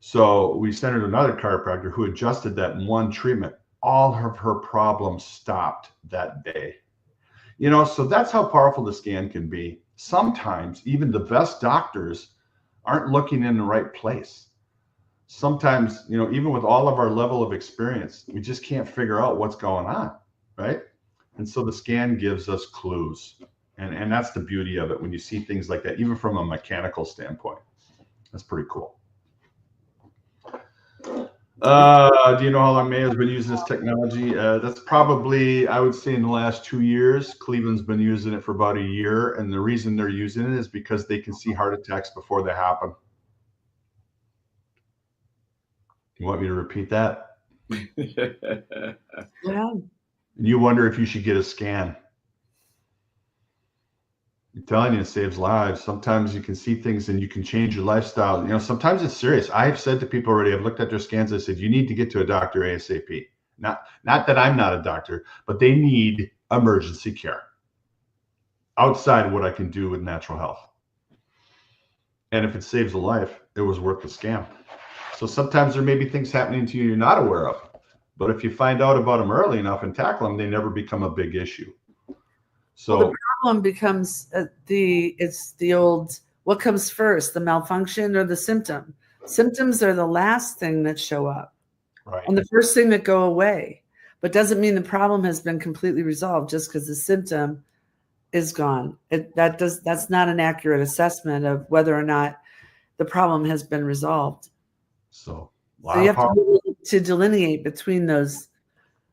So we sent her to another chiropractor who adjusted that in one treatment. All of her problems stopped that day. So that's how powerful the scan can be. Sometimes even the best doctors aren't looking in the right place. Sometimes, even with all of our level of experience, we just can't figure out what's going on, right? And so the scan gives us clues. And that's the beauty of it when you see things like that, even from a mechanical standpoint. That's pretty cool. Do you know how long Mayo's been using this technology? That's probably, I would say, in the last 2 years. Cleveland's been using it for about a year. And the reason they're using it is because they can see heart attacks before they happen. You want me to repeat that? Yeah. You wonder if you should get a scan. I'm telling you, it saves lives. Sometimes you can see things and you can change your lifestyle. Sometimes it's serious. I've said to people already, I've looked at their scans, I said, you need to get to a doctor ASAP. Not that I'm not a doctor, but they need emergency care outside of what I can do with natural health. And if it saves a life, it was worth the scam. So sometimes there may be things happening to you you're not aware of. But if you find out about them early enough and tackle them, they never become a big issue. So the problem becomes it's the old, what comes first, the malfunction or the symptom? Symptoms are the last thing that show up. Right. And the first thing that go away. But doesn't mean the problem has been completely resolved just because the symptom is gone. That's not an accurate assessment of whether or not the problem has been resolved. So you have to be able to delineate between those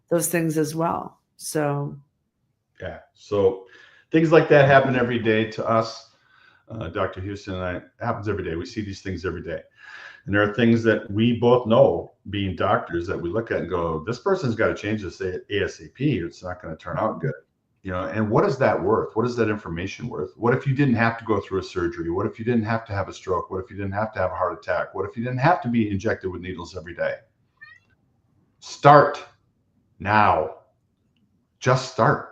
things as well. So yeah, so things like that happen every day to us. Dr. Houston and I, it happens every day. We see these things every day. And there are things that we both know, being doctors, that we look at and go, this person's got to change this ASAP. It's not going to turn out good. And what is that worth? What is that information worth? What if you didn't have to go through a surgery? What if you didn't have to have a stroke? What if you didn't have to have a heart attack? What if you didn't have to be injected with needles every day? Start now. Just start.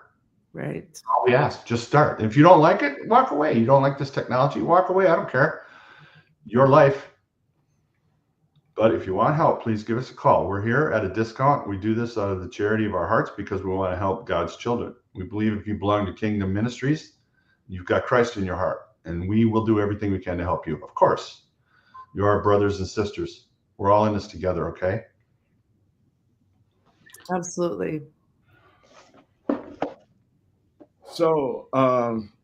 Right. That's all we ask. Just start. And if you don't like it, walk away. You don't like this technology, walk away. I don't care. Your life. But if you want help, please give us a call. We're here at a discount. We do this out of the charity of our hearts because we want to help God's children. We believe if you belong to Kingdom Ministries, you've got Christ in your heart, and we will do everything we can to help you. Of course, you are brothers and sisters. We're all in this together, okay? Absolutely. So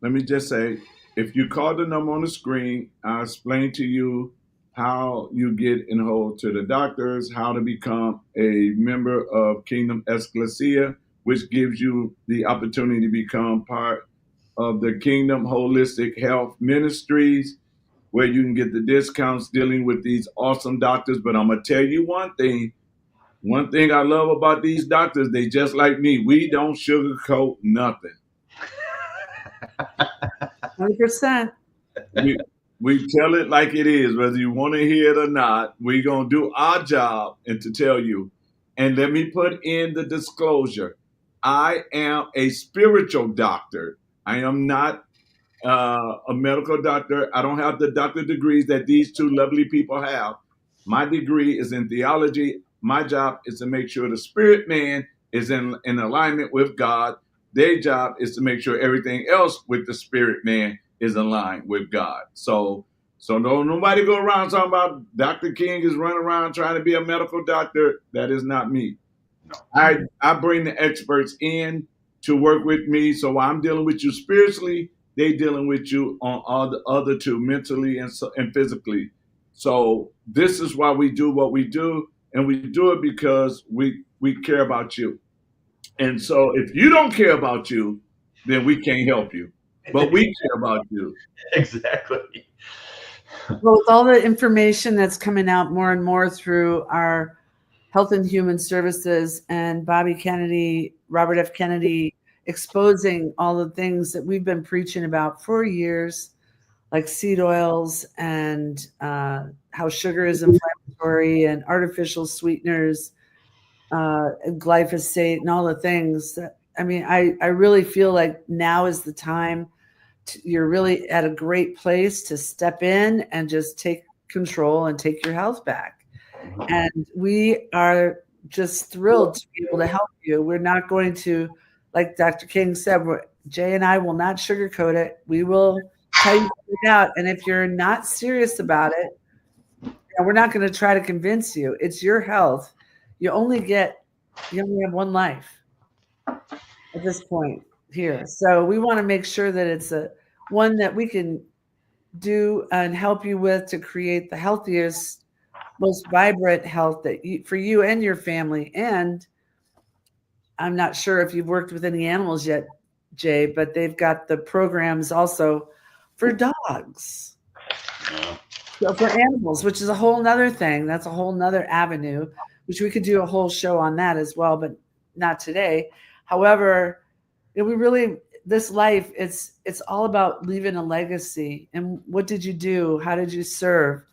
let me just say, if you call the number on the screen, I'll explain to you how you get enrolled to the doctors, how to become a member of Kingdom Ecclesia, which gives you the opportunity to become part of the Kingdom Holistic Health Ministries, where you can get the discounts dealing with these awesome doctors. But I'm going to tell you one thing, One thing I love about these doctors, they just like me. We don't sugarcoat nothing. 100%. We tell it like it is, whether you want to hear it or not. We're going to do our job and to tell you. And let me put in the disclosure. I am a spiritual doctor. I am not a medical doctor. I don't have the doctor degrees that these two lovely people have. My degree is in theology. My job is to make sure the spirit man is in alignment with God. Their job is to make sure everything else with the spirit man is aligned with God. So don't nobody go around talking about Dr. King is running around trying to be a medical doctor. That is not me. I bring the experts in to work with me. So while I'm dealing with you spiritually, they dealing with you on all the other two, mentally and physically. So this is why we do what we do, and we do it because we care about you. And so if you don't care about you, then we can't help you. But we care about you. Exactly. Well, with all the information that's coming out more and more through our Health and Human Services and Bobby Kennedy, Robert F. Kennedy, exposing all the things that we've been preaching about for years, like seed oils and how sugar is inflammatory and artificial sweeteners, and glyphosate and all the things. I mean, I really feel like now is the time. You're really at a great place to step in and just take control and take your health back. And we are just thrilled to be able to help you. We're not going to, like Dr. King said, Jay and I will not sugarcoat it. We will tell you it out. And if you're not serious about it, we're not going to try to convince you. It's your health. You only have one life at this point here. So we want to make sure that it's one that we can do and help you with to create the healthiest, most vibrant health for you and your family. And I'm not sure if you've worked with any animals yet, Jay, but they've got the programs also for dogs. So for animals, which is a whole nother thing. That's a whole nother avenue, which we could do a whole show on that as well, but not today. However, this life, it's all about leaving a legacy. And what did you do? How did you serve?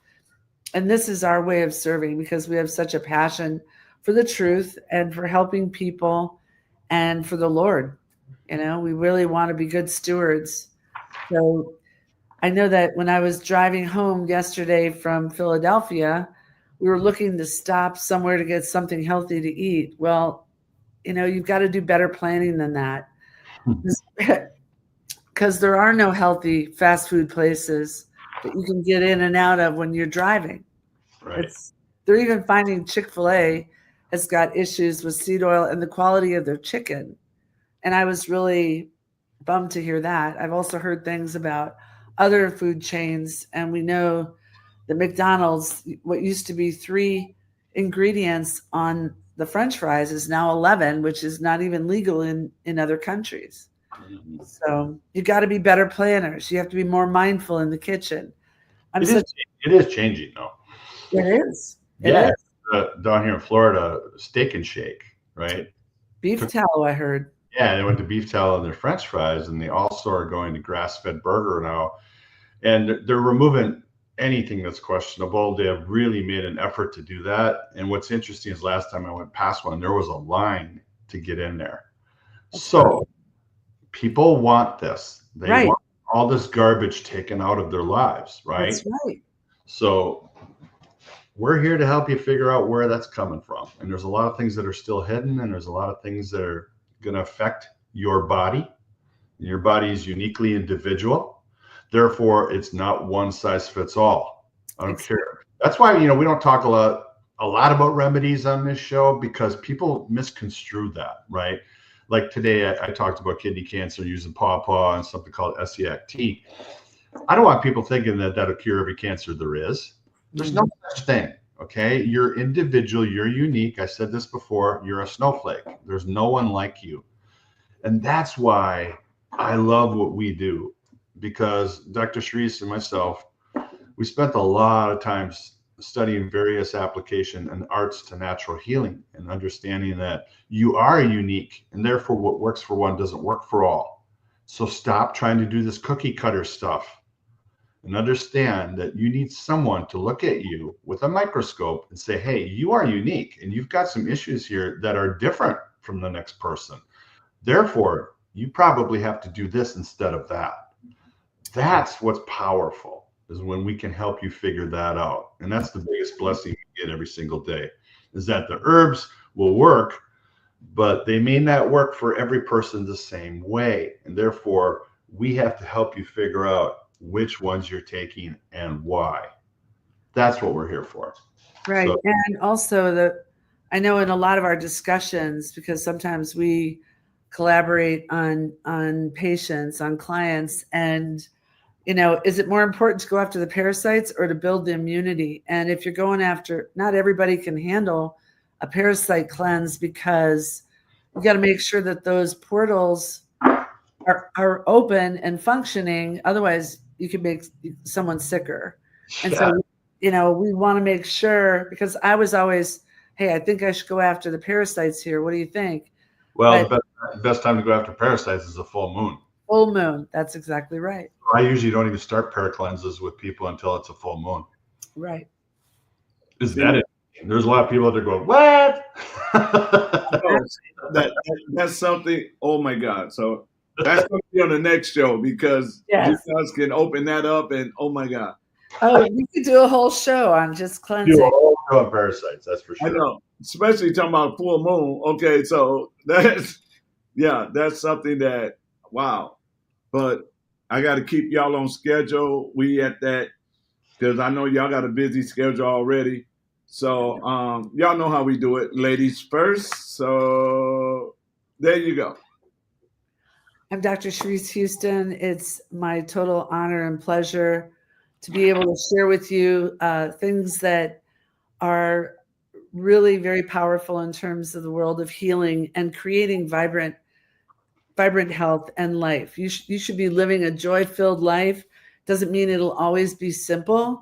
And this is our way of serving, because we have such a passion for the truth and for helping people and for the Lord. We really want to be good stewards. So I know that when I was driving home yesterday from Philadelphia, we were looking to stop somewhere to get something healthy to eat. Well, you've got to do better planning than that. Because there are no healthy fast food places that you can get in and out of when you're driving. Right. They're even finding Chick-fil-A has got issues with seed oil and the quality of their chicken. And I was really bummed to hear that. I've also heard things about other food chains, and we know the McDonald's, what used to be 3 ingredients on the French fries is now 11, which is not even legal in other countries. So you got to be better planners. You have to be more mindful in the kitchen. It is changing, though. It is. Yeah. Down here in Florida, Steak and Shake, right? Beef tallow, I heard. Yeah, they went to beef tallow in their French fries, and they also are going to grass-fed burger now. And they're removing anything that's questionable. They have really made an effort to do that. And what's interesting is last time I went past one, there was a line to get in there. So people want this. They want all this garbage taken out of their lives, right? That's right. So we're here to help you figure out where that's coming from. And there's a lot of things that are still hidden, and there's a lot of things that are going to affect your body. Your body is uniquely individual. Therefore, it's not one size fits all. I don't care. That's why, we don't talk a lot about remedies on this show, because people misconstrue that, right? Like today, I talked about kidney cancer using pawpaw and something called SEACT. I don't want people thinking that that'll cure every cancer there is. There's no such thing, okay? You're individual. You're unique. I said this before. You're a snowflake. There's no one like you. And that's why I love what we do, because Dr. CHARISSE and myself, we spent a lot of times studying various application and arts to natural healing and understanding that you are unique and therefore what works for one doesn't work for all. So stop trying to do this cookie cutter stuff and understand that you need someone to look at you with a microscope and say, hey, you are unique and you've got some issues here that are different from the next person. Therefore, you probably have to do this instead of that. That's what's powerful, is when we can help you figure that out. And that's the biggest blessing we get every single day, is that the herbs will work, but they may not work for every person the same way. And therefore, we have to help you figure out which ones you're taking and why. That's what we're here for. Right. So, and also I know in a lot of our discussions, because sometimes we collaborate on patients, on clients, and is it more important to go after the parasites or to build the immunity? And if you're going after, not everybody can handle a parasite cleanse, because you got to make sure that those portals are open and functioning. Otherwise, you could make someone sicker. And so, we want to make sure, because I was always, hey, I think I should go after the parasites here. What do you think? well, the best time to go after parasites is a full moon. Full moon. That's exactly right. I usually don't even start paracleanses with people until it's a full moon. Right. Is that it? There's a lot of people that are going, what? That's something. Oh my God! So that's going to be on the next show, because you guys can open that up, and oh my God! Oh, we could do a whole show on just cleansing. Do a whole show on parasites. That's for sure. I know, especially talking about full moon. Okay, so that's something that, wow. But I got to keep y'all on schedule. We at that, because I know y'all got a busy schedule already. So y'all know how we do it. Ladies first. So there you go. I'm Dr. CHARISSE Houston. It's my total honor and pleasure to be able to share with you things that are really very powerful in terms of the world of healing and creating vibrant health and life. You should be living a joy-filled life. Doesn't mean it'll always be simple.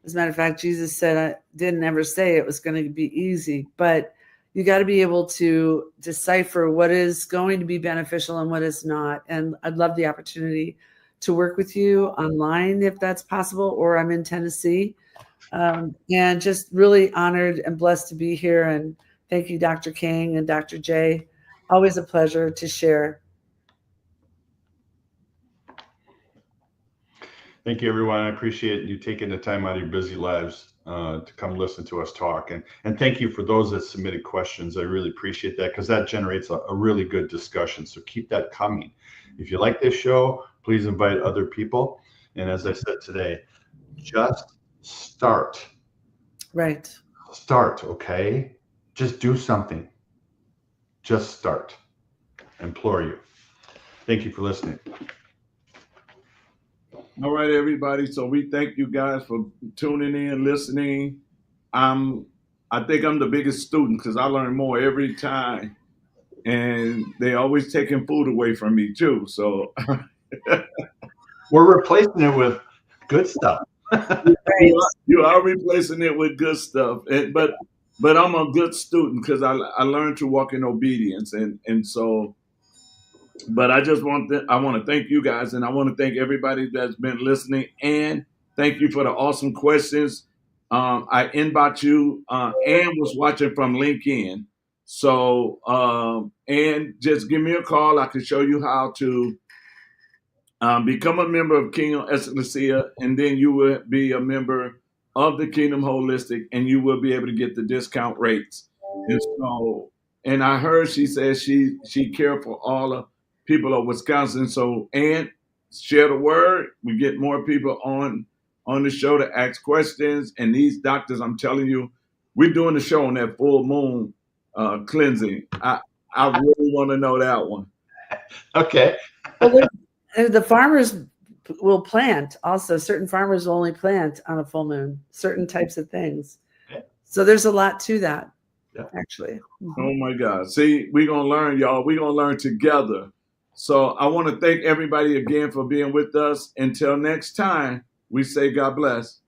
As a matter of fact, Jesus said, I didn't ever say it was going to be easy, but you got to be able to decipher what is going to be beneficial and what is not. And I'd love the opportunity to work with you online if that's possible, or I'm in Tennessee. And just really honored and blessed to be here. And thank you, Dr. King and Dr. J. Always a pleasure to share. Thank you, everyone. I appreciate you taking the time out of your busy lives to come listen to us talk. And thank you for those that submitted questions. I really appreciate that, because that generates a really good discussion. So keep that coming. If you like this show, please invite other people. And as I said today, just start. Right. Start, okay? Just do something. Just start. I implore you. Thank you for listening. All right, everybody. So we thank you guys for tuning in, listening. I think I'm the biggest student, because I learn more every time, and they always taking food away from me too. So we're replacing it with good stuff. You are replacing it with good stuff, but I'm a good student, because I learned to walk in obedience, and so. But I just want to thank you guys, and I want to thank everybody that's been listening, and thank you for the awesome questions. I inboxed you and was watching from LinkedIn. So and just give me a call. I can show you how to become a member of Kingdom Ecclesia, and then you will be a member of the Kingdom Holistic, and you will be able to get the discount rates. And so, and I heard she said she cared for all of people of Wisconsin. So, and share the word. We get more people on the show to ask questions. And these doctors, I'm telling you, we're doing the show on that full moon cleansing. I really want to know that one. Okay. Well, the farmers will plant also. Certain farmers will only plant on a full moon, certain types of things. Okay. So there's a lot to that, actually. Oh my God. See, we're going to learn, y'all. We're going to learn together. So I want to thank everybody again for being with us. Until next time, we say God bless.